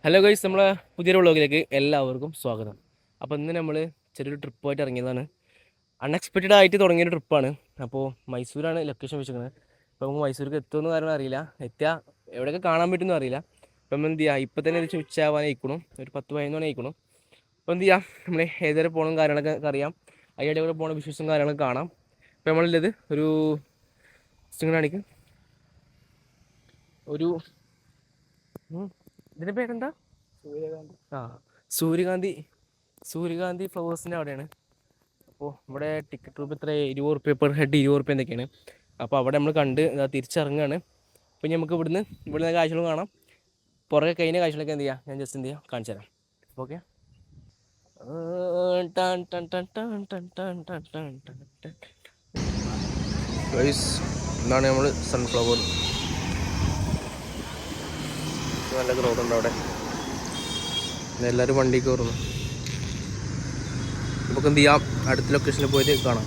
Hello guys, നമ്മളെ പുതിയൊരു വ്ളോഗിലേക്ക് എല്ലാവർക്കും സ്വാഗതം. അപ്പോൾ ഇന്ന് നമ്മൾ ചെറിയൊരു ട്രിപ്പായിട്ട് ഇറങ്ങിയതാണ്. അൺഎക്സ്പെക്റ്റഡ് ആയിട്ട് തുടങ്ങിയൊരു ട്രിപ്പാണ്. അപ്പോൾ മൈസൂരാണ് ലൊക്കേഷൻ വെച്ചിരിക്കുന്നത്. അപ്പോൾ നമുക്ക് മൈസൂർക്ക് എത്തുമെന്ന് കാരണം അറിയില്ല, എത്തിയാൽ എവിടെയൊക്കെ കാണാൻ പറ്റുമെന്ന് അറിയില്ല. അപ്പം നമ്മൾ എന്ത് ചെയ്യുക, ഇപ്പം തന്നെ ഒരു ഉച്ചയാവാനായിക്കണം, ഒരു 10-11 മണി ആയിക്കണം. അപ്പോൾ എന്ത് ചെയ്യുക, നമ്മൾ ഏതുവരെ പോകണം കാര്യങ്ങളൊക്കെ അറിയാം, അതിൻ്റെ കൂടെ പോകണ വിഷ്വൽസും കാര്യങ്ങളൊക്കെ കാണാം. അപ്പോൾ നമ്മളുള്ളത് ഒരു കാണിക്ക് ഒരു ഇതിൻ്റെ പേരെന്താ? ആ, സൂര്യകാന്തി സൂര്യകാന്തി ഫ്ലവേഴ്സിൻ്റെ അവിടെയാണ്. അപ്പോൾ ഇവിടെ ടിക്കറ്റ് റൂപ്പ് എത്ര, 20 പെർ ഹെഡ്, 20 എന്തൊക്കെയാണ്. അപ്പോൾ അവിടെ നമ്മൾ കണ്ട് തിരിച്ചിറങ്ങുകയാണ്. അപ്പോൾ നമുക്ക് ഇവിടുന്ന് കാഴ്ചകൾ കാണാം. പുറകെ കഴിഞ്ഞ കാഴ്ചകളൊക്കെ എന്ത് ചെയ്യുക, ഞാൻ ജസ്റ്റ് എന്ത് ചെയ്യുക കാണിച്ചു തരാം. ഓക്കെ. ഇതാണ് നമ്മൾ സൺഫ്ലവർ. നല്ല ഗ്രോത്ത് ഉണ്ട് അവിടെ. എല്ലാവരും വണ്ടി കയറുന്നു. നമുക്ക് എന്ത് ചെയ്യാം, അടുത്ത ലൊക്കേഷനിൽ പോയിട്ട് കാണാം.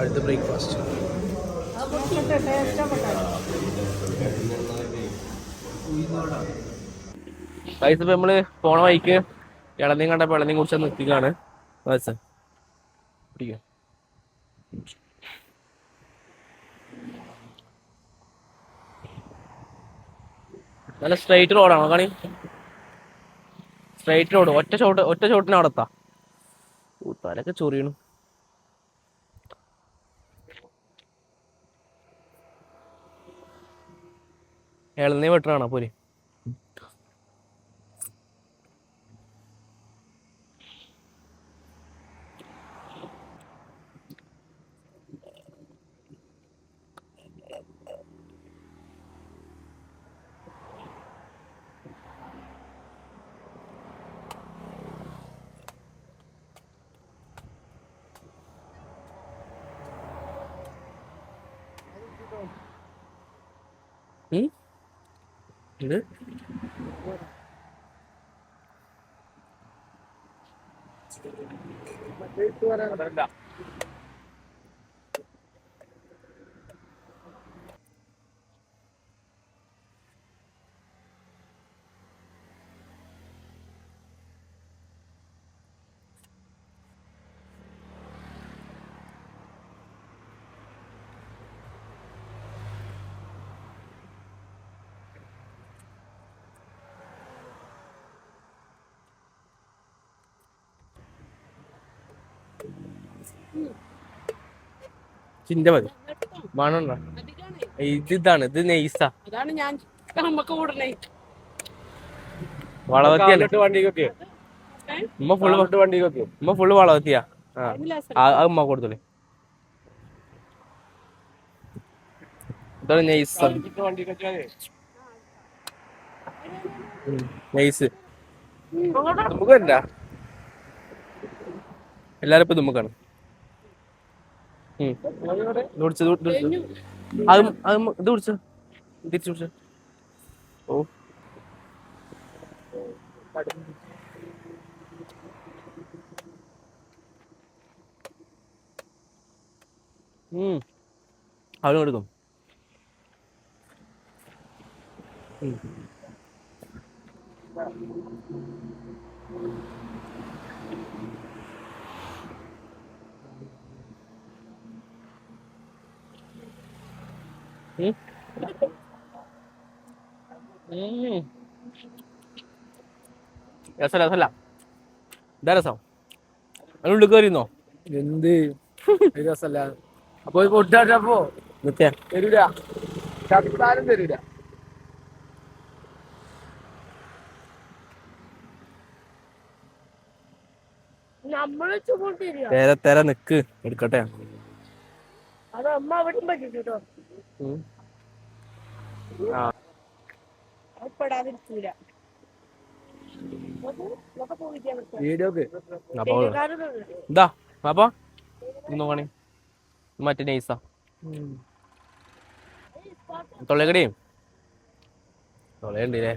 അടുത്ത ബ്രേക്ക്ഫാസ്റ്റ് പൈസ. ഇപ്പം നമ്മൾ പോണ വഴിക്ക് ഇളനീ കണ്ടപ്പോൾ ഇളനീ കുറിച്ച് നിർത്തിക്കാണ്. പിടിക്കുക. നല്ല സ്ട്രൈറ്റ് റോഡാണോ കാണി? സ്ട്രൈറ്റ് റോഡ്, ഒറ്റ ഷോട്ടിന് അവിടെ എത്താം. തലൊക്കെ ചൊറിയണു. ഇളനീ വെട്ടണാണോ പോലെ? ഇത് ചിന്ത മതി വേണോ? ഇതാണ്, ഇത് നെയ്സാ, വളവത്തിയല്ലേ ഉമ്മ ഫുള്ള് വളവത്തിയാ. അത് ഉമ്മ കൊടുത്തോളെ. ഇതാണ് നെയ്സ്. നെയ്സ് നമുക്ക് വരണ്ട, എല്ലാരും ഇപ്പൊ നമുക്കാണ്. ഇത് കുടിച്ച തിരിച്ചു കുടിച്ച. ഓ, അവനും കൊടുക്കും. രസല്ല ഇതാ രസം. അതിനുള്ളിൽ കയറിയുന്നോ? എന്ത് രസല്ല. അപ്പൊ കൊട്ടാട്ടപ്പോ തരൂല, ചത്താലും തരൂല. തെര നിക്ക് എടുക്കട്ടെ. ഇതാ അപ്പൊ നോക്കണേ, മറ്റേ നൈസാ തൊള്ളക്കടിയും തൊള്ളയുണ്ടല്ലേ.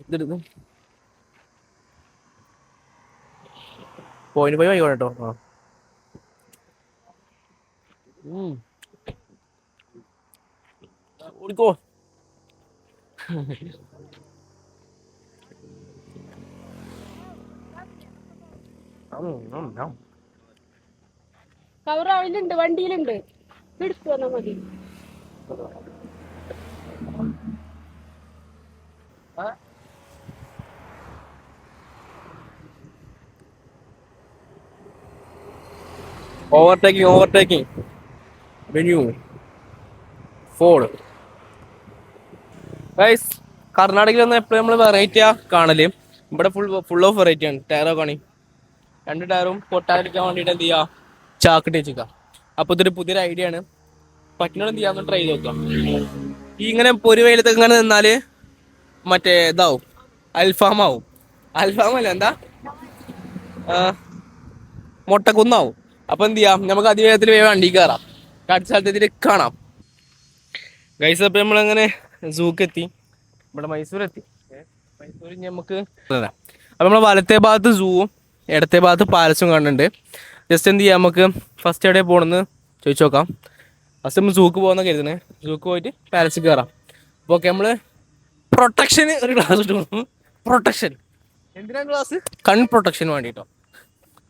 ഇതെടുക്കും. 0.5 ആയിക്കോട്ടെ കേട്ടോ. ആ കുടിക്കോ. കവർ അവലുണ്ട്, വണ്ടിയിലുണ്ട്, എടുത്തു വന്നാൽ മതി. Overtaking venue Ford. ഗൈസ്, കർണാടകയിൽ വന്ന എപ്പോഴും നമ്മൾ വെറൈറ്റിയാ കാണല്. ഇവിടെ ഫുൾ ഓഫ് വെറൈറ്റി ആണ്. ടയറൊക്കെ ആണ്, 2 ടയറും പൊട്ടാതിരിക്കാൻ വേണ്ടിയിട്ട് എന്ത് ചെയ്യുക, ചാക്കിട്ട് വെച്ചിക്ക. അപ്പൊ ഇതൊരു പുതിയൊരു ഐഡിയ ആണ്. പറ്റുന്ന എന്ത് ചെയ്യാന്ന് ട്രൈ ചെയ്ത് നോക്കാം. ഈ ഇങ്ങനെ പൊരി വെയിലത്തൊക്കെ ഇങ്ങനെ നിന്നാല് മറ്റേ ഇതാവും, അൽഫാമാവും. അൽഫാമല്ല, എന്താ മുട്ടക്കുന്നാവും. അപ്പൊ എന്ത് ചെയ്യാം, നമുക്ക് അതിവേഗത്തിൽ വേഗം വണ്ടി കയറാം, അടുത്ത സ്ഥലത്ത് കാണാം. ഗൈസ്, അപ്പൊ നമ്മളങ്ങനെ സൂക്ക് എത്തി, ഇവിടെ മൈസൂർ എത്തി. മൈസൂർ നമുക്ക് അപ്പൊ നമ്മളെ വലത്തെ ഭാഗത്ത് സൂവും ഇടത്തെ ഭാഗത്ത് പാലസും കാണുന്നുണ്ട്. ജസ്റ്റ് എന്ത് ചെയ്യാം, നമുക്ക് ഫസ്റ്റ് എവിടെ പോകണമെന്ന് ചോദിച്ചു നോക്കാം. ഫസ്റ്റ് നമ്മൾ സൂക്ക് പോകുന്ന കരുതണേ. സൂക്ക് പോയിട്ട് പാലസിൽ കയറാം. അപ്പോൾ ഓക്കെ, നമ്മൾ പ്രൊട്ടക്ഷന് ഒരു ഗ്ലാസ് ഇട്ട് പോകുന്നു. പ്രൊട്ടക്ഷൻ എന്തിനാണ് ഗ്ലാസ്? കൺ പ്രൊട്ടക്ഷന് വേണ്ടിട്ടോ.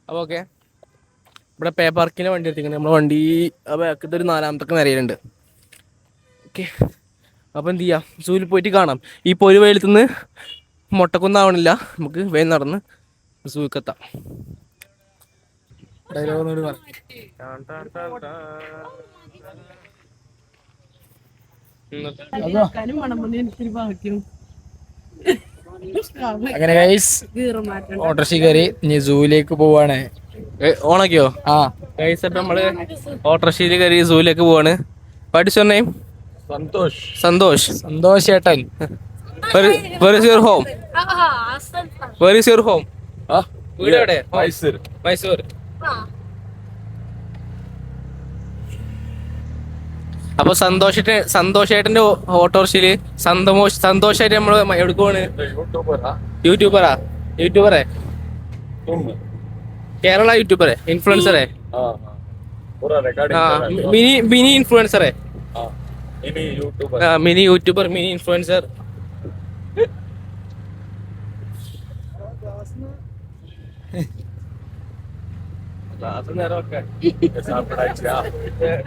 അപ്പോൾ ഓക്കെ, ഇവിടെ പേ പാർക്കിൻ്റെ വണ്ടി എത്തിക്കുന്നത്. നമ്മുടെ വണ്ടി ബാക്കിൽ ഒരു 4ാമത്തെ നിരയിലുണ്ട്. ഓക്കെ, അപ്പോൾ എന്ത് ചെയ്യാം, സൂവിൽ പോയിട്ട് കാണാം. ഈ പൊരി വെയിലത്തുനിന്ന് മുട്ടക്കൊന്നാവണില്ല, നമുക്ക് വേഗം നടന്ന് സൂക്കെത്താം. അങ്ങനെ ഗൈസ്, ഓട്ടോറിക്ഷ കയറി ഇനി സൂവിലേക്ക് പോവാണ്. ഓണാക്കിയോ? ആ ഗൈസ്, അപ്പം നമ്മള് ഓട്ടോറിക്ഷയിൽ കയറി സൂവിലേക്ക് പോവാണ്. What's your name? സന്തോഷ് ഏട്ടൻ. Where is your home? Where is your home? വീട് എവിടെ? മൈസൂർ. അപ്പൊ സന്തോഷേട്ടന്റെ ഓട്ടോറിക്ഷയില് സന്തോഷായിട്ട് നമ്മള് എടുക്കുവാണ്. യൂട്യൂബറെ കേരള യൂട്യൂബറെ, ഇൻഫ്ലുവൻസറെ, മിനി ഇൻഫ്ലുവൻസറെ, mini YouTuber, mini influencer.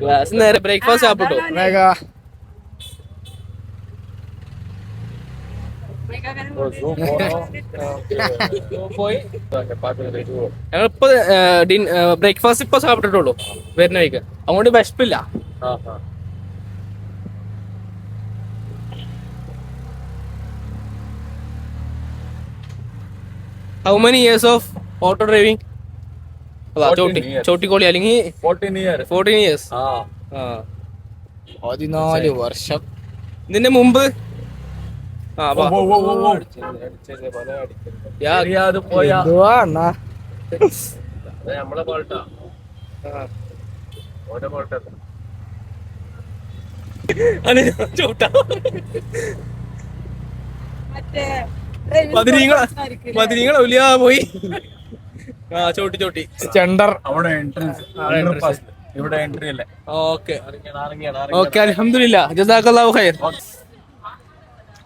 Class നേരെ ബ്രേക്ക്ഫാസ്റ്റ് സാപ്പിട്ടോ. ഞങ്ങളിപ്പോ ബ്രേക്ക്ഫാസ്റ്റ് ഇപ്പൊ സാപ്പിട്ടിട്ടുള്ളൂ വരുന്ന വഴിക്ക്, അതുകൊണ്ട് വിശപ്പില്ല. How many years of auto driving? ചോട്ടിക്കോളി അല്ലെങ്കിൽ 14 years. 14 വർഷം. ഇതിന്റെ മുമ്പ് മതിനീങ്ങള പോയി. ചോട്ടി സ്റ്റണ്ടർ. അവിടെ എൻട്രൻസ്, ഇവിടെ എൻട്രി അല്ലേ? ഓക്കെ, അൽഹംദുലില്ലാ, ജസാക്കല്ലാഹു ഖൈർ.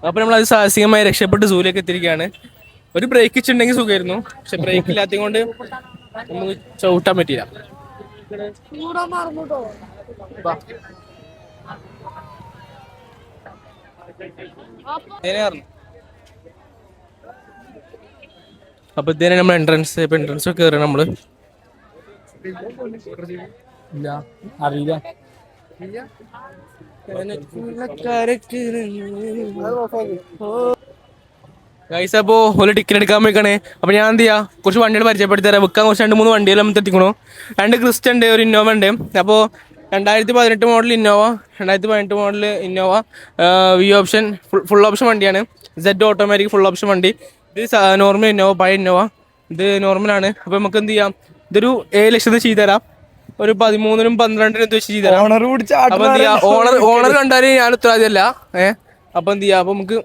അപ്പൊ നമ്മൾ അത് സാഹസികമായി രക്ഷപ്പെട്ട് സൂലേക്ക് എത്തിയിരിക്കുകയാണ്. ഒരു ബ്രേക്ക് വെച്ചിട്ടുണ്ടെങ്കിൽ സുഖമായിരുന്നു, പക്ഷെ ബ്രേക്ക് ഇല്ലാത്തത് കൊണ്ട് നമുക്ക് ചവിട്ടാൻ പറ്റിയില്ല. അപ്പൊ ഇതേ നമ്മൾ എൻട്രൻസ് ഒക്കെ കയറി നമ്മള്. അറിയില്ല. ഗൈസ്, അപ്പോ ഒരു ടിക്കറ്റ് എടുക്കാൻ പോയിക്കാണേ. അപ്പൊ ഞാൻ എന്ത് ചെയ്യാ, കുറച്ച് വണ്ടികൾ പരിചയപ്പെടുത്തി തരാം. വിൽക്കാൻ കുറച്ച് 2-3 വണ്ടികൾ നമ്മൾ എത്തിക്കണു. 2 ക്രിസ്റ്റ ഉണ്ട്, ഒരു ഇന്നോവ ഉണ്ട്. അപ്പോൾ 2018 model Innova, 2018 model Innova V option full option വണ്ടിയാണ്. സെഡ് ഓട്ടോമാറ്റിക് ഫുൾ ഓപ്ഷൻ വണ്ടി. ഇത് നോർമൽ ഇന്നോവ, പഴയ ഇന്നോവ. ഇത് നോർമലാണ്. അപ്പോൾ നമുക്ക് എന്ത് ചെയ്യാം, ഇതൊരു 7 ലക്ഷത്തിന് ചെയ്തു തരാം. ഒരു 13-നും 12-നും വെച്ച് ചെയ്തു തരാം. അപ്പൊ എന്ത് ചെയ്യാം, ഓണർ കണ്ടാലും ഞാൻ ഉത്തരവാദിയല്ല. അപ്പൊ എന്ത് ചെയ്യാം, അപ്പൊ നമുക്ക്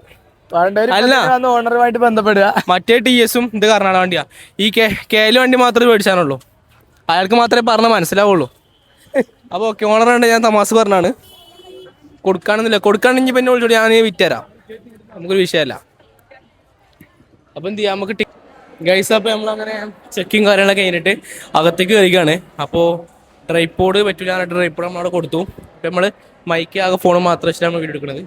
അല്ല. ഓണറുമായിട്ട് ബന്ധപ്പെടുക. മറ്റേ TS ഇത് കർണാടക വണ്ടിയാ. ഈ KL വണ്ടി മാത്രമേ മേടിച്ചാനുള്ളൂ. അയാൾക്ക് മാത്രമേ പറഞ്ഞാൽ മനസ്സിലാവുള്ളൂ. അപ്പോൾ ഓക്കെ, ഓണറുണ്ട്, ഞാൻ തമാശ പറഞ്ഞാണ്. കൊടുക്കാണെങ്കിൽ പിന്നെ വിളിച്ചോളൂ, ഞാൻ വിറ്റുതരാം, നമുക്കൊരു വിഷയമല്ല. അപ്പോൾ എന്ത് ചെയ്യാം, നമുക്ക് ഗൈസ്. അപ്പോൾ നമ്മളങ്ങനെ ചെക്കിങ് കാര്യങ്ങളൊക്കെ കഴിഞ്ഞിട്ട് അകത്തേക്ക് കയറിക്കുകയാണ്. അപ്പോൾ ട്രൈപ്പോഡ് പറ്റില്ല എന്നിട്ട് ട്രൈപ്പോഡ് നമ്മളവിടെ കൊടുത്തു. അപ്പോൾ നമ്മൾ മൈക്ക് ആകെ ഫോൺ മാത്രം വെച്ചിട്ട് നമ്മൾ വീഡിയോ എടുക്കുന്നത്.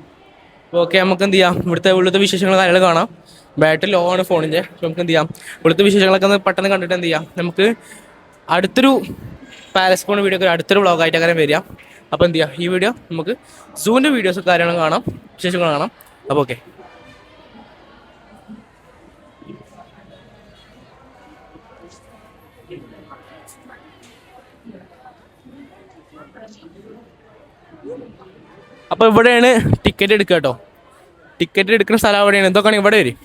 അപ്പോൾ ഓക്കെ, നമുക്ക് എന്ത് ചെയ്യാം, ഇവിടുത്തെ വിശേഷങ്ങൾ കാര്യങ്ങൾ കാണാം. ബാറ്ററി ലോ ആണ് ഫോണിൻ്റെ. അപ്പോൾ നമുക്ക് എന്ത് ചെയ്യാം, ഇവിടുത്തെ വിശേഷങ്ങളൊക്കെ ഒന്ന് പെട്ടെന്ന് കണ്ടിട്ട് എന്ത് ചെയ്യാം, നമുക്ക് അടുത്തൊരു പാലസ് ഫോൺ വീഡിയോ ഒക്കെ അടുത്തൊരു വ്ളോഗായിട്ട് അങ്ങനെ വരിക. അപ്പോൾ എന്ത് ചെയ്യാം, ഈ വീഡിയോ നമുക്ക് സൂവിൻ്റെ വീഡിയോസ് കാര്യങ്ങളും കാണാം, വിശേഷങ്ങൾ കാണാം. അപ്പോൾ ഓക്കെ. അപ്പോൾ ഇവിടെയാണ് ടിക്കറ്റ് എടുക്കുക കേട്ടോ. ടിക്കറ്റ് എടുക്കുന്ന സ്ഥലം എവിടെയാണ്, എന്തൊക്കെയാണ് ഇവിടെ വരും.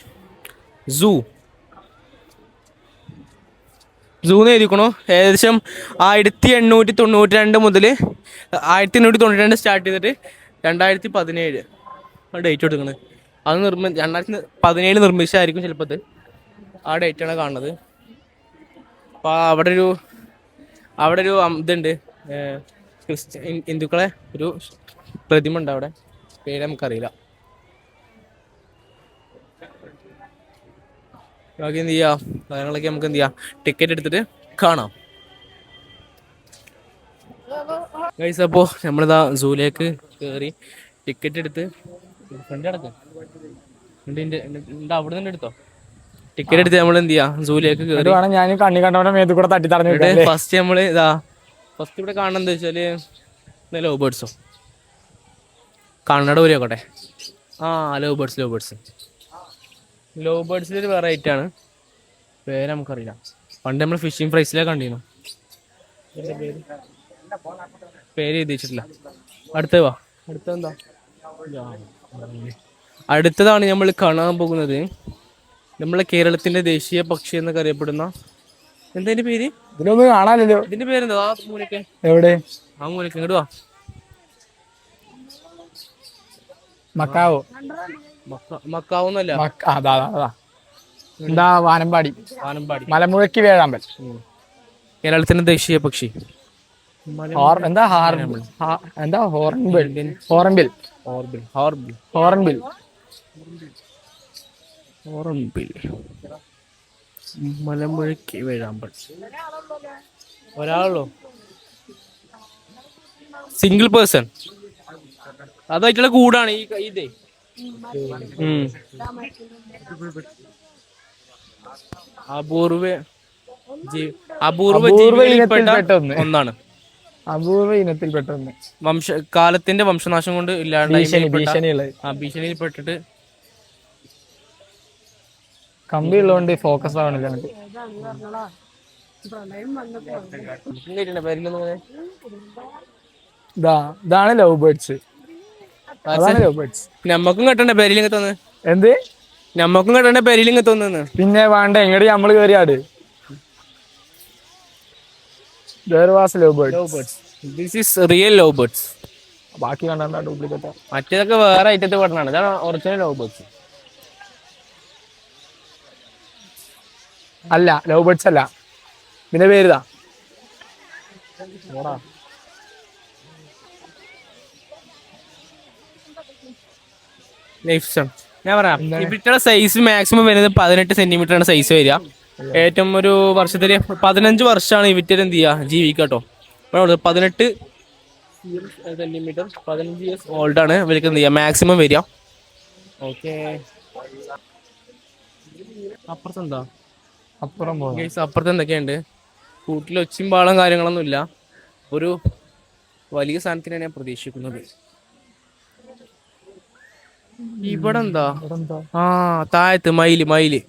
സൂന്ന് എഴുതിക്കണു. ഏകദേശം 1892 മുതൽ 1892 സ്റ്റാർട്ട് ചെയ്തിട്ട് 2017 ഡേറ്റ് എടുക്കുന്നത്. അത് 2017 നിർമ്മിച്ചായിരിക്കും ചിലപ്പോൾ. ആ ഡേറ്റാണ് കാണുന്നത്. അപ്പോൾ അവിടെ ഒരു ഇതുണ്ട്, ഹിന്ദുക്കളെ ഒരു പ്രതിമ ഉണ്ട് അവിടെ, പേര് നമുക്കറിയില്ല. ബാക്കി എന്ത് ചെയ്യാം, കാര്യങ്ങളൊക്കെ നമുക്ക് എന്ത് ചെയ്യാം, ടിക്കറ്റ് എടുത്തിട്ട് കാണാം ഗൈസ്. അപ്പോൾ നമ്മളിതാ സൂലേക്ക് കയറി ടിക്കറ്റ് എടുത്ത് ഫ്രണ്ട് അടക്കം അവിടെ നിന്ന് എടുത്തോ. ടിക്കറ്റ് എടുത്ത് നമ്മൾ എന്ത് ചെയ്യാം, സൂലേക്ക് കയറി. ഞാൻ കണ്ണി കണ്ടവരുടെ മേത്ത് കൂടെ തട്ടി തറഞ്ഞു. ഫസ്റ്റ് നമ്മൾ ഫസ്റ്റ് ഇവിടെ കാണുന്നത് എന്താ വെച്ചാൽ ലവ് ബേർഡ്സോ കണ്ണട ഊരിയാക്കോട്ടെ. ലവ് ബേർഡ്സിലൊരു വെറൈറ്റി ആണ്, പേര് നമുക്കറിയില്ല. പണ്ട് നമ്മൾ ഫിഷിംഗ് പ്രൈസിലൊക്കെ കണ്ടിരുന്നു, പേര് എഴുതിച്ചിട്ടില്ല. അടുത്തതാണ് നമ്മൾ കാണാൻ പോകുന്നത്. നമ്മളെ കേരളത്തിന്റെ ദേശീയ പക്ഷി എന്നൊക്കെ അറിയപ്പെടുന്ന എന്താ ഇതിന്റെ പേര്, ഇതിലൊന്നും കാണാനില്ലല്ലോ. ഇതിന്റെ പേരെന്താ, ആ മൂലക്കെ എവിടെ, ആ മൂലക്ക് ഇങ്ങോട്ട് വാ. മക്കാവൊന്നല്ല, എന്താ വാനമ്പാടി, മലമുഴക്കി വേഴാമ്പൽ. കേരളത്തിന്റെ ദേശീയ പക്ഷി എന്താ എന്താ ഹോർൺബിൽ. മലമുഴക്കി വേഴാമ്പൽ. ഒരാളോ, സിംഗിൾ പേഴ്സൺ. അതായിട്ടുള്ള കൂടാണ് ഈ ഇതേ. അപൂർവ ജീവികളിൽപ്പെട്ട ഒന്നാണ്. അപൂർവ ഇനത്തിൽപ്പെട്ട ഒന്ന്. കാലത്തിന്റെ വംശനാശം കൊണ്ട് ഭീഷണിയിൽപ്പെട്ടിട്ട് കമ്പി ഉള്ളതുകൊണ്ട് ഫോക്കസ് ആവണില്ല. ഇതാണ് ലവ് ബേർഡ്സ്. നമ്മക്കും കെട്ടണ്ടേ പെരിലിങ്ങ തോന്നുന്നു. എന്ത് നമ്മക്കും കെട്ടണ്ടേ പെരിലിങ്ങ തോന്നുന്നു. പിന്നെ വേണ്ട, എങ്ങോട്ട് നമ്മള് കയറിയാട്. ബാക്കി കണ്ടാ ഡ്യൂപ്ലിക്കേറ്റ്. മറ്റേതൊക്കെ വേറെ ഐറ്റത്തിൽ പെടണാണ്, ഇതാണ് ഒറിജിനൽ ലവ് ബേർഡ്സ്. അല്ല, ലവ് ബേർഡ്സ് അല്ല, ഇതിന്റെ പേരുതാ. ഞാൻ പറയാം, ഇവിടുത്തെ സൈസ് മാക്സിമം വരുന്നത് 18 സെന്റിമീറ്റർ ആണ് സൈസ് വരിക. ഏറ്റവും ഒരു വർഷത്തില് 15 വർഷമാണ് ഇവിറ്റർ എന്ത് ചെയ്യുക, ജീവിക്കാട്ടോ. 18 സെന്റിമീറ്റർ 15 ഇയേഴ്സ് ഓൾഡ് ആണ് ഇവർക്ക് എന്ത് ചെയ്യുക മാക്സിമം വരിക. ഓക്കെ, അപ്പുറത്തെന്താ, അപ്പുറത്ത് എന്തൊക്കെയുണ്ട്, കൂട്ടിൽ ഒച്ചയും പാളം കാര്യങ്ങളൊന്നും ഇല്ല. ഒരു വലിയ സാധനത്തിനാണ് ഞാൻ പ്രതീക്ഷിക്കുന്നത്. ഇവിടെ എന്താ, താഴത്ത് മയിലിനെ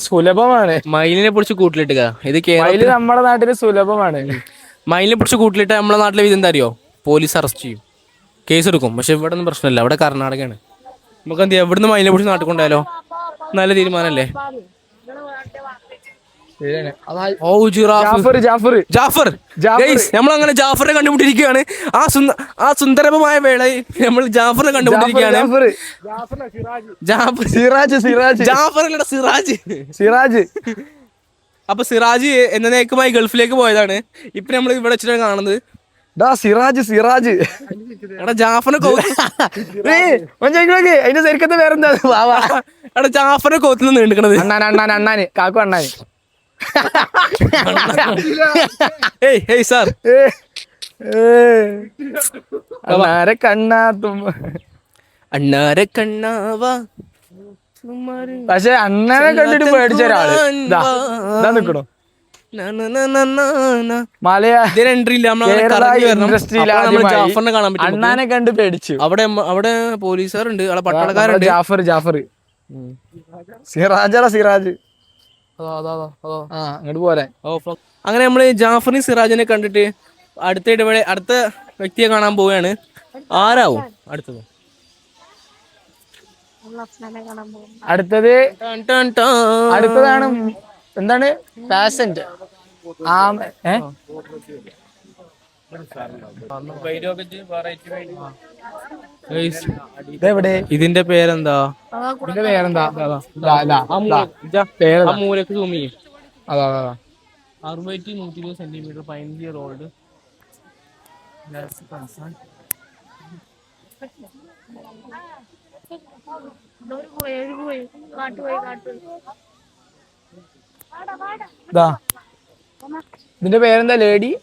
സുലഭമാണ്. മയിലിനെ പിടിച്ച് കൂട്ടിലിട്ടുക. ഇത് നമ്മുടെ നാട്ടില് സുലഭമാണ്. മയിലിനെ പിടിച്ച് കൂട്ടിലിട്ട് നമ്മളെ നാട്ടിലെ വിധം എന്താ അറിയോ, പോലീസ് അറസ്റ്റ് ചെയ്യും, കേസ് എടുക്കും. പക്ഷെ ഇവിടെ ഒന്നും പ്രശ്നമില്ല, ഇവിടെ കർണാടകയാണ്. നമുക്ക് എന്ത് ചെയ്യാം, ഇവിടുന്ന് മയിലിനെ പിടിച്ച് നാട്ടിൽ കൊണ്ടായാലോ, നല്ല തീരുമാനമല്ലേ. ശരിയാണ്. അതാ ഓ ജിറാഫ്. ജാഫർ ജാഫർ ജാഫർ. ജാഫർ. നമ്മൾ അങ്ങനെ ജാഫറിനെ കണ്ടുപിടിച്ചിരിക്കുകയാണ്. ആ സുന്ദരമായ വേളയിൽ നമ്മൾ ജാഫറിനെ കണ്ടുപിടിച്ചിരിക്കുകയാണ്. ജാഫർ സിറാജ് സിറാജ് ജാഫറിലൂടെ സിറാജ്. സിറാജ്. അപ്പൊ സിറാജ് എന്നേക്കുമായി ഗൾഫിലേക്ക് പോയതാണ്. ഇപ്പൊ നമ്മൾ ഇവിടെ വെച്ചിട്ടാണ് കാണുന്നത്. സിറാജ് സിറാജ്. എടാ ജാഫറിനെ അതിന്റെ ശരിക്കത്തെ പേരെന്താ? എടാ ജാഫറിനെ കോത്തിൽ നീണ്ടിക്കണത്. അണ്ണാന് കാക്കു അണ്ണാന്. ഏയ് സാർ അണ്ണാരെ കണ്ണാത്തും. അണ്ണാരെ കണ്ണാവാ. പക്ഷെ അണ്ണനെ കണ്ടിട്ട് പേടിച്ച ഒരാള് ഇതാ നിക്കണോ ജാഫറിനെ കാണാൻ പറ്റും. അണ്ണാനെ കണ്ട് പേടിച്ചു. അവിടെ പോലീസുകാരുണ്ട്, അവിടെ പട്ടാളക്കാരുണ്ട്. ജാഫർ ജാഫർ. സിറാജാ സിറാജ്. അങ്ങോട്ട് പോരെ. അങ്ങനെ നമ്മള് ജാഫറിനെ സിറാജിനെ കണ്ടിട്ട് അടുത്ത വ്യക്തിയെ കാണാൻ പോവുകയാണ്. ആരാവും അടുത്തത്? അടുത്തതാണ് എന്താണ്? പാസന്റ്. ഇതിന്റെ പേരെന്താ? ഇതിന്റെ പേരെന്താ? മൂലക്ക് സൂമി. അതാ 120 സെന്റിമീറ്റർ 15 year old. ഇതിന്റെ പേരെന്താ? ലേഡീസ്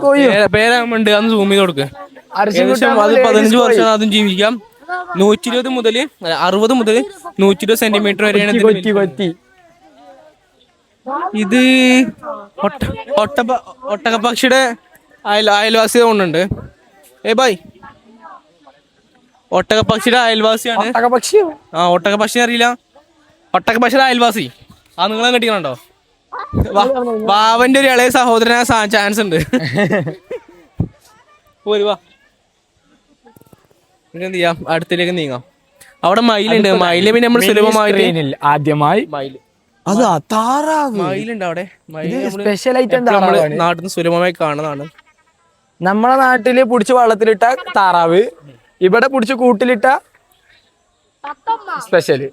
കോയി. പേരാകുമ്പോണ്ട് അന്ന് സൂം ചെയ്ത് കൊടുക്കുക. അത് 15 വർഷം അതും ജീവിക്കാം. 120 മുതൽ 60 മുതൽ 120 സെന്റിമീറ്റർ വരെയാണ്. ഇത് ഒട്ടകപ്പക്ഷിയുടെ അയൽവാസി കൊണ്ടുണ്ട്. ബായ് ഒട്ടകപ്പക്ഷിയുടെ അയൽവാസിയാണ്. ഒട്ടകപ്പക്ഷി അറിയില്ല? ഒട്ടകപ്പക്ഷിയുടെ അയൽവാസി ആ നിങ്ങളെ കെട്ടിക്കണുണ്ടോ? വാവന്റെ ഒരു ഇളയ സഹോദരനാ ചാൻസ് ഉണ്ട്. പോരുവാ, എന്ത് ചെയ്യാം, അടുത്തിലേക്ക് നീങ്ങാം. അവിടെ മയിലുണ്ട്. മയില് പിന്നെ നമ്മൾ സുലഭമായിട്ട് ആദ്യമായി അതാ താറാവ് മയിലുണ്ട് അവിടെ. സ്പെഷ്യൽ ഐറ്റം നമ്മള് നാട്ടിൽ നിന്ന് സുലഭമായി കാണുന്നതാണ്. നമ്മളെ നാട്ടില് പിടിച്ച് വള്ളത്തിലിട്ട താറാവ്, ഇവിടെ പിടിച്ച് കൂട്ടിലിട്ട സ്പെഷ്യല്.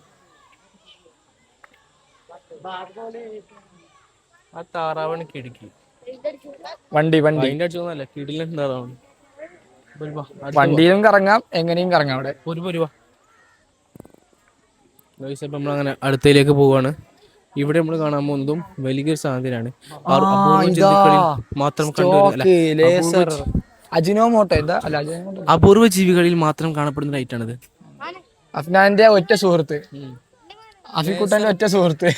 ആ താറാവാണ് കിടുക്കി. വണ്ടി അതിന്റെ അടിച്ചൊന്നല്ല, കിടിലുണ്ടാറാണ്. വണ്ടിയിലും കറങ്ങാം, എങ്ങനെയും കറങ്ങാം അവിടെ. നമ്മളങ്ങനെ അടുത്തയിലേക്ക് പോവാണ്. ഇവിടെ നമ്മൾ കാണാൻ പോകുന്നതും വലിയൊരു സാധ്യതയാണ്. അപൂർവ ജീവികളിൽ മാത്രം കാണപ്പെടുന്ന ലൈറ്റാണിത്. അഫ്നാന്റെ ഒറ്റ സുഹൃത്ത്, അഫിക്കുട്ടന്റെ ഒറ്റ സുഹൃത്ത്.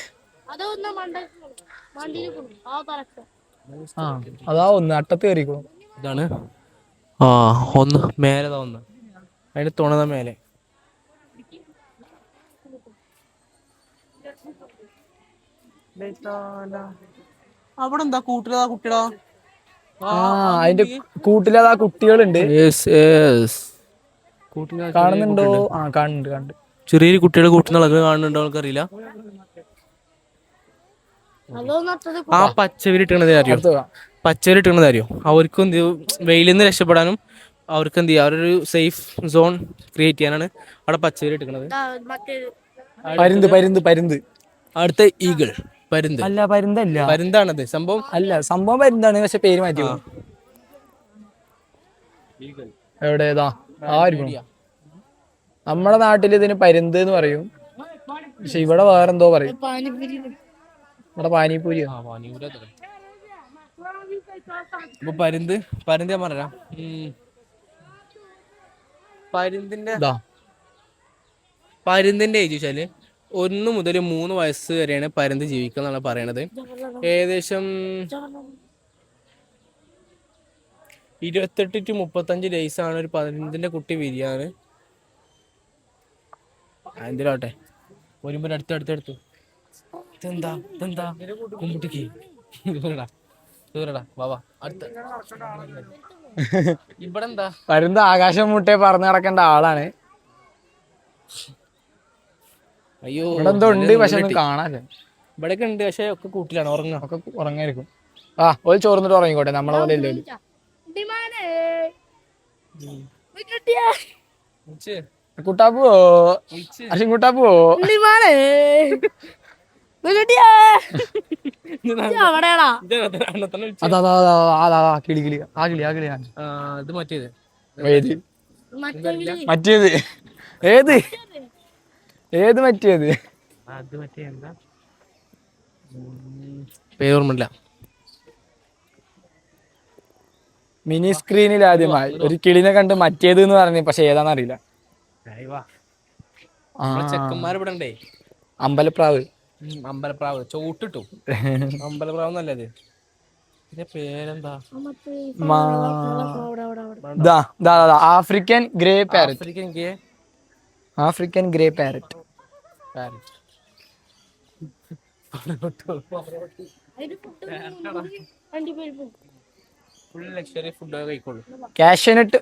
അതാ ഒന്ന് അട്ടത്ത് കയറിക്കോ. ഇതാണ് ഒന്ന് മേലതാ, ഒന്ന് അതിന്റെ തുണത മേലെ. അവിടെ എന്താ കൂട്ടിലതാ കുട്ടികളാ? അതിന്റെ കൂട്ടിലതാ കുട്ടികളുണ്ട്. കാണുന്നുണ്ടോ? കാണുന്നുണ്ട്. ചെറിയൊരു കുട്ടികളെ കൂട്ടുന്ന ആളുകൾ കാണുന്നുണ്ടോ? ആൾക്കറിയില്ല. ആ പച്ചവരിട്ടണത് അറിയോ? പച്ചവരിട്ടണത് അറിയോ? അവർക്കും എന്ത് വെയിലിൽ നിന്ന് രക്ഷപ്പെടാനും അവർക്ക് എന്ത് ചെയ്യുക, അവരൊരു സേഫ് സോൺ ക്രിയേറ്റ് ചെയ്യാനാണ് അവിടെ പച്ചവരിട്ടിക്കണത്. പരുന്ത്. അടുത്ത ഈഗിൾ. പരുന്ത് അല്ല, പരുന്തല്ല, പരുന്താണത് സംഭവം. അല്ല, സംഭവം പരുന്താണ്, പക്ഷെ പേര് മാറ്റി. എവിടേതാ ആയിരിക്കും? നമ്മുടെ നാട്ടിൽ ഇതിന് പരുന്ത് എന്ന് പറയും, പക്ഷെ ഇവിടെ വേറെന്തോ പറയും. ഇവിടെ പാനിപൂരി. ഇപ്പൊ പരുന്ത് ഞാൻ പറയാം. പരുന്തിന്റെ ഏജ് വെച്ചാല് 1 മുതൽ 3 വയസ്സ് വരെയാണ് പരുന്ത് ജീവിക്കുക എന്നാണ് പറയണത്. ഏകദേശം 28 to 35 ഡേയ്സ് ആണ് ഒരു പരുന്തിന്റെ കുട്ടി വിരിയാന്. എന്തിനാട്ടെ വരുമ്പോ അടുത്തടുത്ത് ഇതെന്താ കുമ്പിട്ടിക്ക് അടുത്ത ഇവിടെ എന്താ? പരുന്ത് ആകാശം മുട്ടേ പറന്ന് നടക്കേണ്ട ആളാണ്. അയ്യോ, ഇവിടെ എന്തോ ഉണ്ട്, പക്ഷെ ഒന്നും കാണാല്ലേ. ഇവിടെയൊക്കെ ഉണ്ട്, പക്ഷെ ഒക്കെ കൂട്ടിലാണ് ഉറങ്ങാം. ഒക്കെ ഉറങ്ങായിരിക്കും. ആ ഓല് ചോർന്നിട്ട് ഉറങ്ങിക്കോട്ടെ, നമ്മളെ പോലെ ഇല്ലേ ഓല്. കുട്ടാപ്പോ അശ്വിൻ കുട്ടാപ്പോ അതാ അതാ അതാ അതാ അതാ കിളി കിളി ആ കിളി ആ കിളി ഇത് മറ്റേത് ഏത് മറ്റേത് ഏത് ഏത് മറ്റേത് അത് മറ്റേ എന്താ പേരോർമ്മല്ല. മിനി സ്ക്രീനിൽ ആദ്യമായി ഒരു കിളിനെ കണ്ട് മറ്റേത് എന്ന് പറഞ്ഞു, പക്ഷെ ഏതാണെന്ന് അറിയില്ല. ചെക്കന്മാർ ഇവിടെ ഉണ്ടേ. അമ്പലപ്രാവ്. അമ്പലപ്രാവ് ചോട്ടിട്ടു. അമ്പലപ്രാവ് നല്ലത്. ഇതിന്റെ പേരെന്താ? African grey parrot. African grey parrot. Full luxury food കഴിക്കോളൂ. കാഷ്യനട്ട്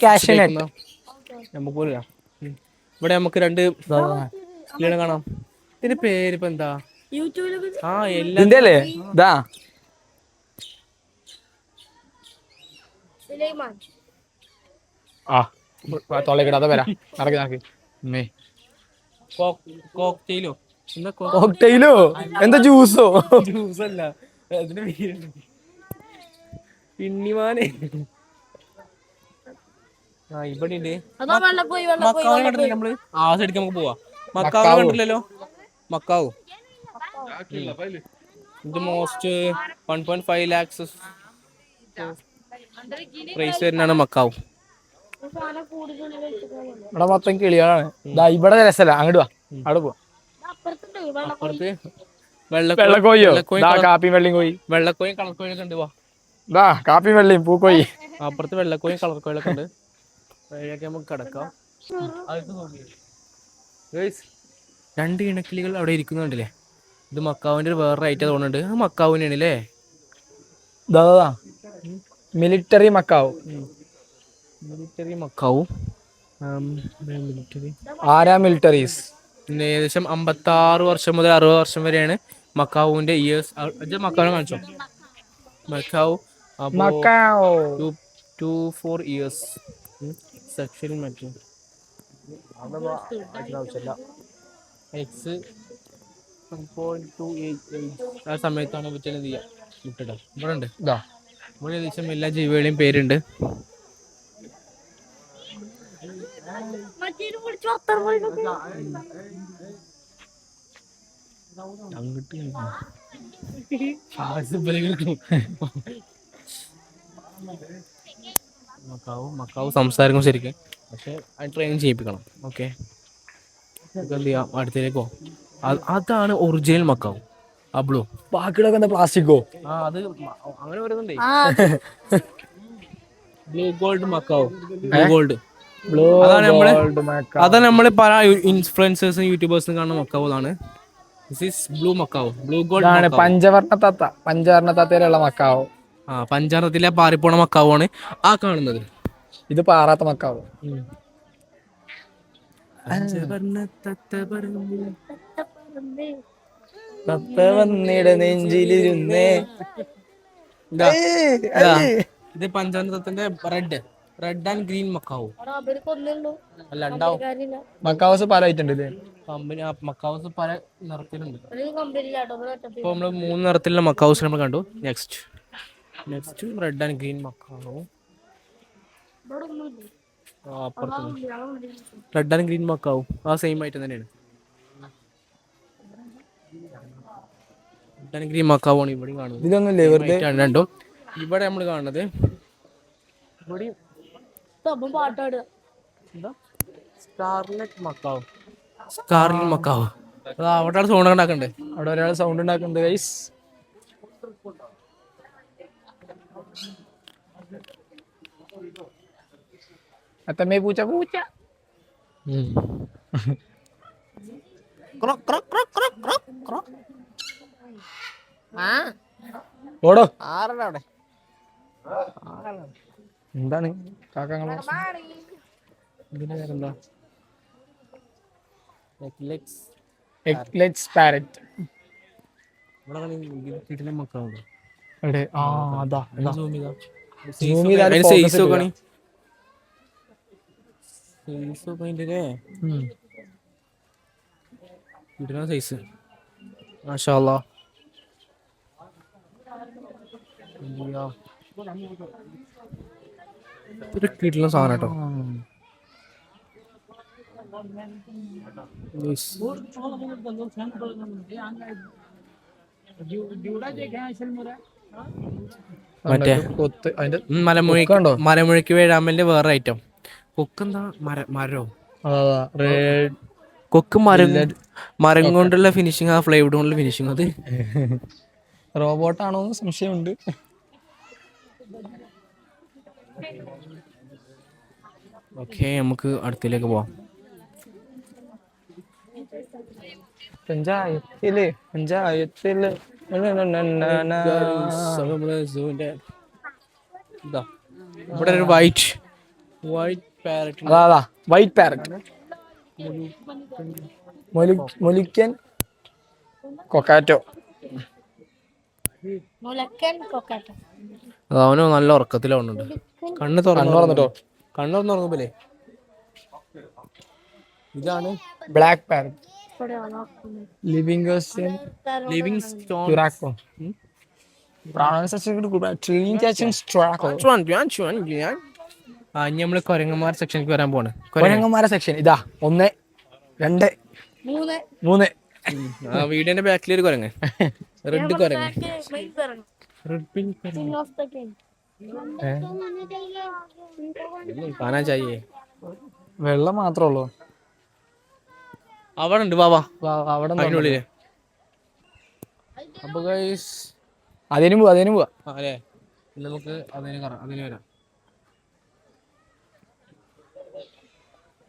കാഷ്യനട്ട് നമുക്ക് പോരാ. ഇവിടെ നമുക്ക് 2 കിളികളെ കാണാം. ഇതിന്റെ പേരിപ്പോ എന്താ? ആ ഇതിന്റെ അല്ലേ ഇതാ തൊള്ളക്കിടാതെ വരാ നടക്ക് നടക്ക്. കോക്ടെയിലോ കോക്ടെയിലോ എന്താ ജ്യൂസോ? ജ്യൂസല്ല, അതിന്റെ പേര് പിന്നിമാനെ. ആ ഇവിടെ ഉണ്ട്. മക്കാവിനെ കണ്ടിട്ടില്ല നമ്മള്? ആസ്വദിക്കാൻ നമുക്ക് പോവാ. മക്കാവിനെ കണ്ടില്ലല്ലോ? മക്കാവ് ഇത് മോസ്റ്റ് 1.5 lakhs പ്രൈസ് വരുന്നതാണ് മക്കാവ്. ഇവിടെ മൊത്തം കിളികളാണ്. ഇവിടെ രസമല്ല, അങ്ങോട്ട് വാ, അവിടെ പോവാ. അപ്പുറത്ത് വെള്ളക്കോയോ കാപ്പിയും വെള്ളിയും കോയി. വെള്ളക്കോയും കളർ കോയിലൊക്കെ ഉണ്ട്. വാ കാപ്പിയും വെള്ളിയും പൂക്കോയി. അപ്പുറത്ത് വെള്ളക്കോയും കളർ കോയിലൊക്കെ ഉണ്ട്. അതിലൊക്കെ നമുക്ക് കിടക്കാം. 2 ഇണക്കിളികൾ അവിടെ ഇരിക്കുന്നുണ്ടല്ലേ. ഇത് മക്കാവിന്റെ ഒരു വേറെ ഐറ്റം തോന്നുന്നുണ്ട്. അത് മക്കാവിനാണ് അല്ലേ? Military macaw. മിലിറ്ററി മക്കാവും. മിലിറ്ററി ആരാ മിലിറ്ററീസ്. പിന്നെ ഏകദേശം 56 വർഷം മുതൽ 60 വർഷം വരെയാണ് മക്കാവുവിന്റെ ഇയേഴ്സ്. മക്കാവിനെ കാണിച്ചോ? മക്കാവ് 2-4 years സെക്ഷനിൽ മറ്റും ആവശ്യമില്ല. എക്സ് 1.288 ആ സമയത്താണ് പറ്റുന്നത് ചെയ്യാം. മുട്ടിട്ടോ ഇവിടെ ഉണ്ട്. ഇവിടെ ഏകദേശം എല്ലാ ജീവികളെയും പേരുണ്ട്. മക്കാവ് സംസാരിക്കും ശരിക്കും, പക്ഷെ ട്രെയിൻ ചെയ്യിപ്പിക്കണം. ഓക്കെ, എന്ത് ചെയ്യാം? അടുത്തേക്ക് പോ. അതാണ് ഒറിജിനൽ മക്കാവ്. ആ ബ്ലൂ. ബാക്കിയുള്ളതൊക്കെ എന്താ പ്ലാസ്റ്റിക്കോ? ആ അത് അങ്ങനെ വരുന്നുണ്ടേ. Blue gold macaw. Blue gold അതാണ് നമ്മള് പല ഇൻഫ്ലുവൻസേഴ്സും യൂട്യൂബേഴ്സും കാണുന്ന മക്കാവ്. അതാണ് ബ്ലൂ മക്കാവ്. ബ്ലൂ ഗോൾഡ് പഞ്ചവർണ്ണ തത്തയിലുള്ള മക്കാവ്. ആ പഞ്ചായത്തിലെ പാറിപ്പോണ മക്കാവാണ് ആ കാണുന്നത്. ഇത് പാറാത്ത മക്കാവ്. തത്ത വന്നിട നെഞ്ചിലിരുന്നേ. ഇത് പഞ്ചായത്തിന്റെ റെഡ് ആൻഡ് ഗ്രീൻ മക്കാവ്. അല്ല ഉണ്ടാവും. മക്കാവസ് പല ഐറ്റം ഉണ്ട്. കമ്പനി മക്കാവസ് പല നിറത്തിലുണ്ട്. ഇപ്പൊ നമ്മള് 3 നിറത്തിലുള്ള മക്കാവസ് നമ്മൾ കണ്ടു. Next red and green macaw. അപ്പുറത്ത് റെഡ് ആൻഡ് ഗ്രീൻ മക്കാവും ആ സെയിം ഐറ്റം തന്നെയാണ്. റെഡ് ആൻഡ് ഗ്രീൻ മക്കാവാണ് ഇവിടെയും കാണുന്നത്. രണ്ടും ഇവിടെ നമ്മൾ കാണുന്നത്. Scarlett macaw. അവിടെ സൗണ്ട് ഉണ്ടാക്കണ്ടേ? അവിടെ ഒരാൾ സൗണ്ട് ഉണ്ടാക്കുന്നുണ്ട് ഗൈസ്. അത്തമ്മേ പൂച്ച പൂച്ച. ഓടോ ആരുടെ എന്താണ് കാക്കങ്ങളെ ഇതിന്റെ പേരെന്താ? എഗ്ലെറ്റ്സ് പാരറ്റ്. ഇവിടെ മക്കളുണ്ട്. എവിടെ? ആ അതാ അതാ. സൂം ചെയ്താ Zoom ചെയ്താല് focus സൈസ് കിട്ടില്ല. നോക്കണി. സൈസ് നോക്കണേ കിട്ടുന്ന സൈസ്. മാഷാ അല്ലാ. ഒരു കിട്ടുന്ന സാധനം കേട്ടോ. മറ്റേ കൊത്ത് അതിന്റെ മലമുഴക്ക് കൊക്കുണ്ടോ? മലമുഴക്ക് വേഴാമ്പലിന്റെ വേറെ ഐറ്റം. കൊക്കെന്താ മരോ? അതാ റെഡ് കൊക്ക് മരം കൊണ്ടുള്ള ഫിനിഷിങ്, ആ ഫ്ലൈവുഡ് കൊണ്ടുള്ള ഫിനിഷിങ്. അത് റോബോട്ടാണോ എന്ന് സംശയമുണ്ട്. ഓക്കെ, നമുക്ക് അടുത്തിലേക്ക് പോവാം. പഞ്ചായത്തില് ഇവിടെ ഒരു വൈറ്റ് പാരറ്റ്. അതാ വൈറ്റ് പാരറ്റ്, മൊലിക്കൻ കൊക്കാറ്റോ. അവന് നല്ല ഉറക്കത്തിലാവുന്നുണ്ട്. കണ്ണ് തുറന്നിട്ടോ. കണ്ണ് തുറന്നുറങ്ങുമ്പോലെ ഇതാണ് ബ്ലാക്ക് പാരറ്റ്, ലിവിംഗ് സ്റ്റോൺ. ഇനി നമ്മള് കൊരങ്ങന്മാർ സെക്ഷനിലേക്ക് വരാൻ പോണ്. കൊരങ്ങന്മാരെ സെക്ഷൻ ഇതാ 1, 2, 3. വീടിന്റെ ബാക്കിൽ ഒരു കുരങ്ങ്, റെഡ് കുരങ്ങ്. കാണാൻ ചായേ വെള്ളം മാത്രമേ ഉള്ളൂ അവിടെ ഉണ്ട്. വാ അവിടെ. അതിനുള്ളില്. അപ്പൊ ഗൈസ് അതിനും പോവാ. അല്ലേ, നമുക്ക് അതിന് വരാം.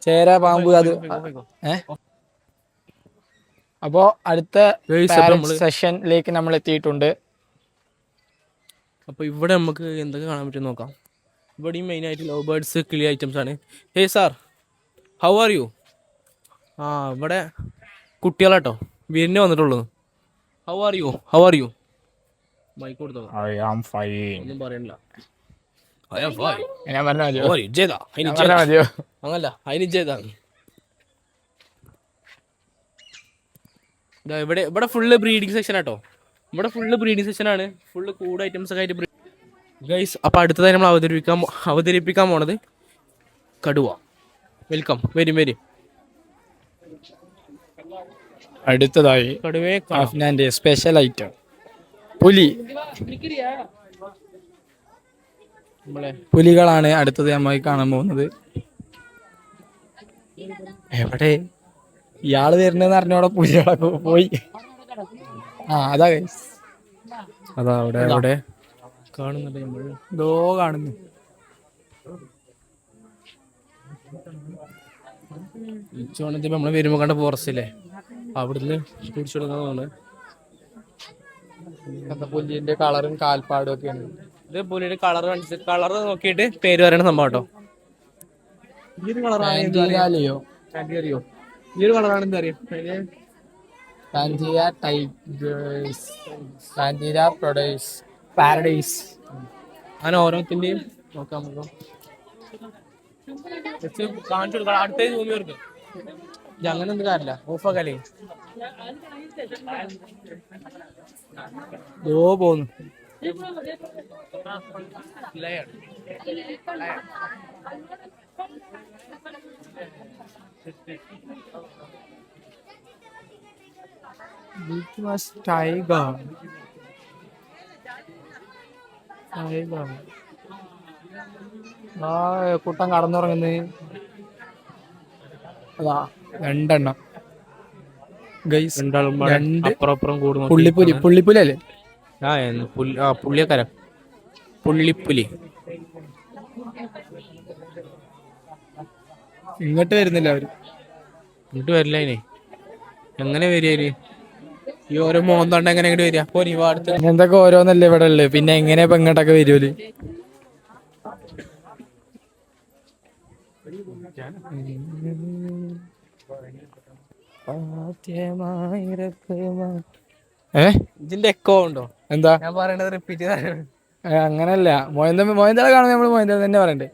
ചേര, പാമ്പ്, അത്. അപ്പോ അടുത്ത സെഷനിലേക്ക് നമ്മൾ എത്തിയിട്ടുണ്ട്. അപ്പൊ ഇവിടെ നമുക്ക് എന്തൊക്കെ കാണാൻ പറ്റും നോക്കാം. ഇവിടെയും മെയിൻ ആയിട്ട് ലവ് ബേർഡ്സ്, കിളി ഐറ്റംസ് ആണ്. ഹേ സാർ, ഹൗ ആർ യു? ഇവിടെ കുട്ടികളാട്ടോ, വിരുന്ന് വന്നിട്ടുള്ളൂ. How are you? മൈക്ക് കൊടുത്തോ. ഒന്നും പറയണില്ല. അങ്ങല്ല, അതിന് ചെയ്താണ്. ഇവിടെ ഫുള്ള് ബ്രീഡിങ് സെക്ഷൻ ആട്ടോ. ഇവിടെ ഫുള്ള് ബ്രീഡിങ് സെക്ഷൻ ആണ്. ഫുള്ള് കൂട് ഐറ്റംസ് ഒക്കെ ആയിട്ട് ഗൈസ്. അപ്പൊ അടുത്തതായി നമ്മൾ അവതരിപ്പിക്കാൻ പോണത് കടുവ. വെൽക്കം, വരും. അടുത്തതായി കടുവയെ അഫ്നാന്റെ സ്പെഷ്യൽ ഐറ്റം പുലി. പുലികളാണ് അടുത്തത് നമ്മൾ കാണാൻ പോകുന്നത്. എവിടെ ഇയാള് വരുന്നതെന്ന് അറിഞ്ഞോടെ പുലികളൊക്കെ പോയി. അതാ അവിടെ കാണുന്നുണ്ട്. നമ്മൾ കാണുന്നു. നമ്മള് വരുമ്പോ കണ്ട ഫോറസ്റ്റ് അല്ലേ, അവിടുന്ന് പിടിച്ചു കൊടുക്കുന്നതാണ്. പുലിന്റെ കളറും കാൽപ്പാടും ഒക്കെയാണ്. ഇത് പുലിയുടെ കളർ നോക്കിയിട്ട് പേര് പറയണ സംഭവം കേട്ടോ. ഈ ഒരു കളറാണ് പാൻറ്റീരാലിയോ, ഈ ഒരു കളറാണ് എന്താ അറിയാം, പാരഡൈസ്. അങ്ങനെ ഓരോത്തിന്റെയും നോക്കാം നമുക്ക്. കാണിച്ചു കൊടുക്കാം. അടുത്ത ഭൂമി കൊടുക്കും. അങ്ങനെ ഒന്നും കാര്യമില്ല, ഓഫാക്കല്ലേ. പോന്നു. കൂട്ടം കടന്നുറങ്ങുന്നത്. അതാ 2 എണ്ണം. അപ്പുറം കൂടുന്നു. പുള്ളിപ്പുലി അല്ലേ? പുള്ളിയക്കരം, പുള്ളിപ്പുലി. ഇങ്ങോട്ട് വരുന്നില്ല അവര്. ഇങ്ങോട്ട് വരില്ല. ഇനി എങ്ങനെ വരിക? ഈ ഓരോ മോന്താണ്ട് എങ്ങനെ ഇങ്ങോട്ട് വരിക? എന്തൊക്കെ ഓരോന്നല്ലേ ഇവിടെ ഉള്ളത്, പിന്നെ എങ്ങനെ ഇപ്പൊ ഇങ്ങോട്ടൊക്കെ വരുമല്ലോ. ഏ ഇതിന്റെ എക്കോ ഉണ്ടോ? എന്താ ഞാൻ പറയണത് റിപ്പീറ്റ് ചെയ്ത അങ്ങനല്ല മോയന്തല കാണുമ്പോ നമ്മള് മോയന്തല തന്നെ പറയണ്ടേ.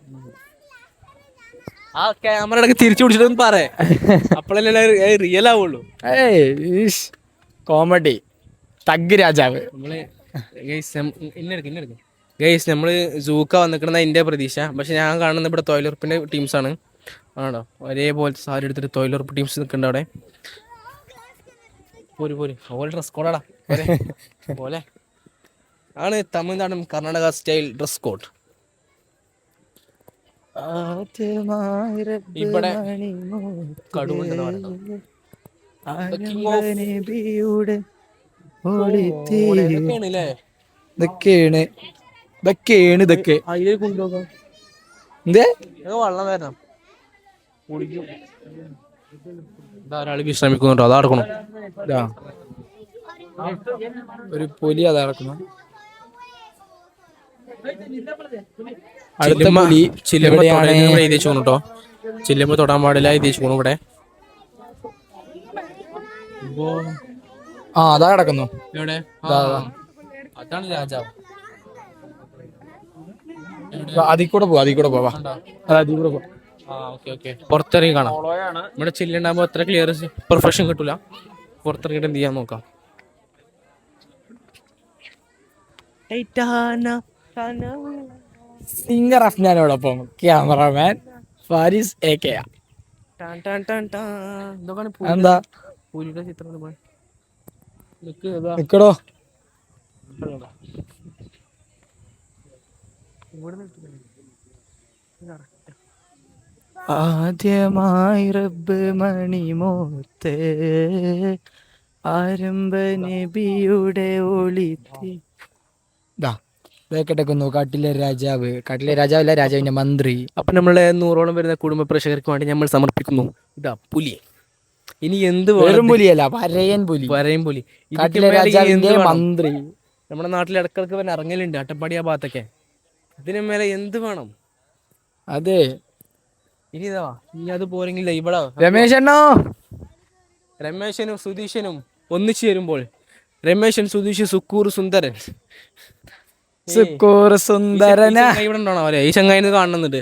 ആ ക്യാമറ ഇടയ്ക്ക് തിരിച്ചു പിടിച്ചിട്ടൊന്നും പറ, അപ്പോഴല്ലേ റിയൽ ആവുള്ളൂ. കോമഡി തഗ് രാജാവ്. നമ്മള് ഗൈസ് നമ്മള് സൂക്ക വന്നിക്കണ എന്റെ പ്രതീക്ഷ. പക്ഷെ ഞാൻ കാണുന്ന ഇവിടെ തൊഴിലുറപ്പിന്റെ ടീംസാണ്. ആണോ ഒരേപോലത്തെ സാരി എടുത്തിട്ട് തൊഴിലുറപ്പ് ടീംസ് നിൽക്കുന്നുണ്ട് അവിടെ. പോര് ഓൾ ഡ്രസ് കോഡാടാ പോലെ ആണ്. തമിഴ്നാടും കർണാടക സ്റ്റൈൽ ഡ്രസ് കോഡ്. ഇവിടെ കടുവണ്ടെന്ന് പറയുന്നത്. ഇതൊക്കെ അതിലേക്ക് കൊണ്ടുപോകാം. എന്തേ വെള്ളം വരണം കുടിക്കും. ധാരാളം വിശ്രമിക്കുന്നുണ്ടോ? അതാ നടക്കണം. ഒരു പുലി അതാ നടക്കുന്നു. അടുത്ത പുലി കേട്ടോ. ചില്ലുമ്പോ തൊടാൻ പാടില്ല എഴുതിച്ചു ഇവിടെ. അതാ കിടക്കുന്നു. എവിടെ? അതാണ് രാജാവ്. അതിൽ കൂടെ പോവാ. പുറത്തിറങ്ങി കാണാം. ഇവിടെ ചില്ലുണ്ടാകുമ്പോ അത്ര ക്ലിയർ പെർഫെക്ഷൻ കിട്ടൂല. പുറത്തിറങ്ങിട്ട് എന്ത് ചെയ്യാൻ നോക്കാം. സിംഗർ അഫ്നാനോടൊപ്പം ക്യാമറാമാൻ ഫാരിസ് AK. എന്താ പുലിയുടെ ചിത്രം നിക്കടോ. ആദ്യമായി റബ്ബ് മണിമോത്ത് ആരംഭ നബിയുടെ ഒളിത്തി. കാട്ടിലെ രാജാവല്ല, രാജാവിന്റെ മന്ത്രി. അപ്പൊ നമ്മളെ 100ഓളം വരുന്ന കുടുംബ പ്രേക്ഷകർക്ക് വേണ്ടി നമ്മൾ സമർപ്പിക്കുന്നു ഇതാ പുലി. ഇനി എന്ത് പുലിയല്ല, വരയൻ പുലി. കാട്ടിലെ രാജാവിന്റെ മന്ത്രി. നമ്മുടെ നാട്ടിൽ ഇടക്കിടക്ക് വരെ ഇറങ്ങലുണ്ട് അട്ടപ്പാടി ആ ഭാഗത്തൊക്കെ. ഇതിന് മേലെ എന്ത് വേണം? അതെ. ഇനി അത് പോരെങ്കില്ല ഇവിടെ രമേശനും സുധീഷനും ഒന്നിച്ചു ചേരുമ്പോൾ രമേശൻ സുധീഷ് സുക്കൂർ സുന്ദരൻ ഇവിടെ ഉണ്ടോ അവരെ? ഈ ചങ്ങായിന്ന് കാണുന്നുണ്ട്.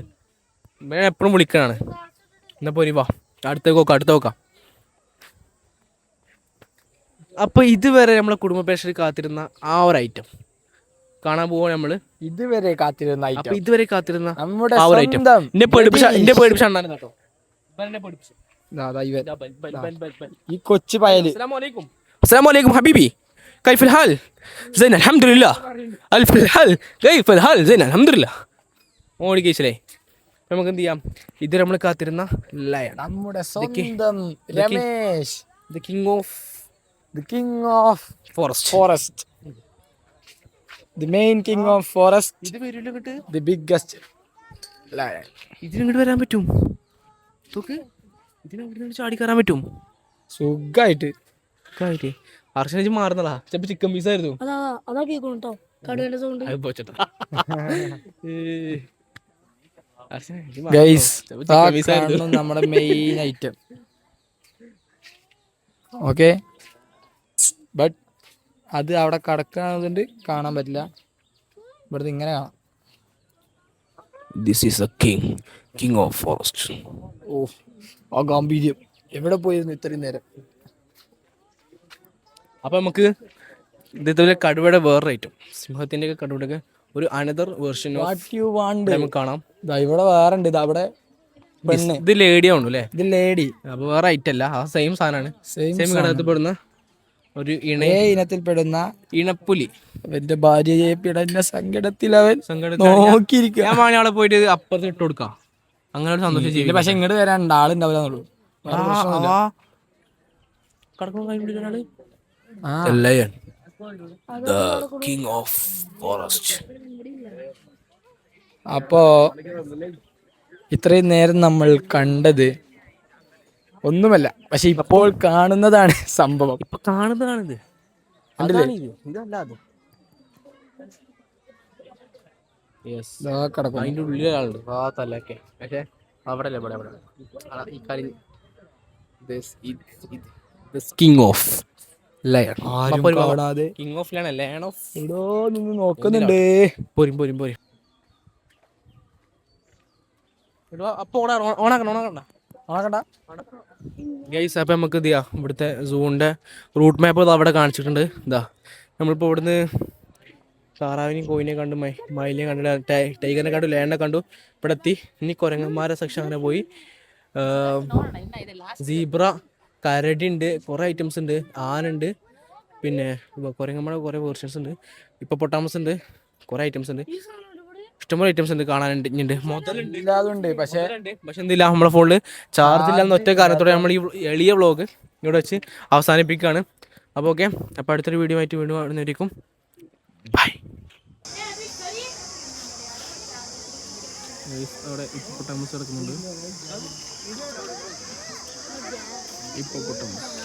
എപ്പോഴും വിളിക്കണാണ്. എന്നാ പോരി വാ, അടുത്ത നോക്കാം. അപ്പൊ ഇതുവരെ നമ്മളെ കുടുംബ പ്രേക്ഷകർ കാത്തിരുന്ന ആ ഒരു ഐറ്റം കാണാൻ പോവാ. നമ്മള് ഇതുവരെ കാത്തിരുന്ന നമ്മുടെ ആ ഒരു ഐറ്റം എന്നെ പേടിപ്പിച്ച അണ്ണാൻ കേട്ടോ. ഈ കൊച്ചു പയല്. അസ്സലാമു അലൈക്കും ഹബീബി, കൈഫൽ ഹാൽ? സൈൻ അൽഹംദുലില്ലാ. അൽഫൽ ഹാൽ കൈഫൽ ഹാൽ? സൈൻ അൽഹംദുലില്ലാ. ഓടിക്കേശില്ലേ. നമുക്ക് എന്ത് ചെയ്യാം? ഇത് നമ്മൾ കാത്തിരുന്ന ലയൺ, നമ്മുടെ സ്വന്തം Ramesh, the king of forest, the main king of forest, ഇത് വരില്ല കിട്ട്, ദി ബിഗ്ഗസ്റ്റ് ലയൺ. ഇതിനിങ്ങോട്ട് വരാൻ പറ്റും? ഇതിനവിടെ ചാടി കയറാൻ പറ്റും സുഖായിട്ട്. അർച്ചന മാറുന്നതാ. ചിലപ്പോ ചിക്കൻ പീസ് ആയിരുന്നു. നമ്മുടെ മെയിൻ ഐറ്റം. ഓക്കെ, ബട്ട് അത് അവിടെ കടക്കാതുകൊണ്ട് കാണാൻ പറ്റില്ല. ഇവിടുന്ന് ഇങ്ങനെ കാണാം. This is the king of forest. ആ ഗാംഭീര്യം എവിടെ പോയിരുന്നു ഇത്രയും നേരം? അപ്പൊ നമുക്ക് ഇതേപോലെ കടുവയുടെ വേറൊരു ഐറ്റം, സിംഹത്തിന്റെ ഒക്കെ കടുവയുടെ ഒരു അനദർ വേർഷൻ നമുക്ക് കാണാം. ഇവിടെ വേറെ ഉണ്ട്. അവിടെ ഇത് ലേഡി ആണു അല്ലേ? ഇത് ലേഡി. അപ്പൊ വേറെ ഐറ്റം അല്ല, ആ സെയിം സാധനമാണ്. സെയിം ഘടകത്തിൽപ്പെടുന്ന ഒരു ഇനത്തിൽപ്പെടുന്ന ഇണപ്പുലി. അവന്റെ ഭാര്യയെ പിടഞ്ഞ സങ്കടത്തിൽ അവൻ നോക്കിയിരിക്കുക. ഞാൻ വാണിയാളെ പോയിട്ട് അപ്പുറത്ത് ഇട്ട് കൊടുക്കാം. അങ്ങനെ ഒരു സന്തോഷം ചെയ്യില്ല. പക്ഷെ ഇങ്ങോട്ട് വരാൻ ആളുണ്ടാവില്ല. അപ്പോ ഇത്രയും നേരം നമ്മൾ കണ്ടത് ഒന്നുമല്ല, പക്ഷെ ഇപ്പോൾ കാണുന്നതാണ് സംഭവം. ഇപ്പൊ കാണുന്നതാണിത്. അതിന്റെ ഉള്ളിലാളുണ്ട് ആ തലൊക്കെ. പക്ഷെ അവിടെ അല്ല, ഇവിടെ കിങ് ഓഫ് ലയൺ കാണാതെ king of lion lion of എവിടോ നിന്ന് നോക്കുന്നുണ്ട്. പോരും പോരും പോരും. അപ്പൊ ഓണാക്കണ്ട ഗൈസ്. അപ്പം നമുക്ക് ഇതാ ഇവിടുത്തെ സൂണിൻ്റെ റൂട്ട് മാപ്പ് അവിടെ കാണിച്ചിട്ടുണ്ട്. ഇതാ നമ്മളിപ്പോൾ ഇവിടുന്ന് താറാവിനെയും കോയിനെയും കണ്ടു, മയിലിനെയും കണ്ടു, ടൈഗറിനെ കണ്ടു, ലേണിനെ കണ്ടു, ഇവിടെ എത്തി. ഇനി കുരങ്ങന്മാരെ സെക്ഷൻ അങ്ങനെ പോയി. സീബ്ര, കരടി ഉണ്ട്, കുറേ ഐറ്റംസ് ഉണ്ട്, ആനുണ്ട്, പിന്നെ കുരങ്ങന്മാരുടെ കുറേ വേർഷൻസ് ഉണ്ട്, ഇപ്പോൾ പൊട്ടാമസ് ഉണ്ട്, കുറേ ഐറ്റംസ് ഉണ്ട്, ഇഷ്ടംപോലെ ഐറ്റംസ് ഉണ്ട് കാണാനുണ്ട്. ഇനി ഇല്ലാതുണ്ട്. പക്ഷെ എന്തില്ല, നമ്മളെ ഫോണിൽ ചാർജ് ഇല്ലാന്ന് ഒറ്റ കാരണത്തോടെ നമ്മൾ ഈ എളിയ വ്ളോഗ് ഇവിടെ വെച്ച് അവസാനിപ്പിക്കുകയാണ്. അപ്പോൾ ഓക്കെ, അപ്പോൾ അടുത്തൊരു വീഡിയോ ആയിട്ട് വീണ്ടും വരുന്നതായിരിക്കും. ബൈ. അവിടെ ഇപ്പോട്ടമസ് കിടക്കുന്നുണ്ട്. ഇപ്പോട്ടമസ്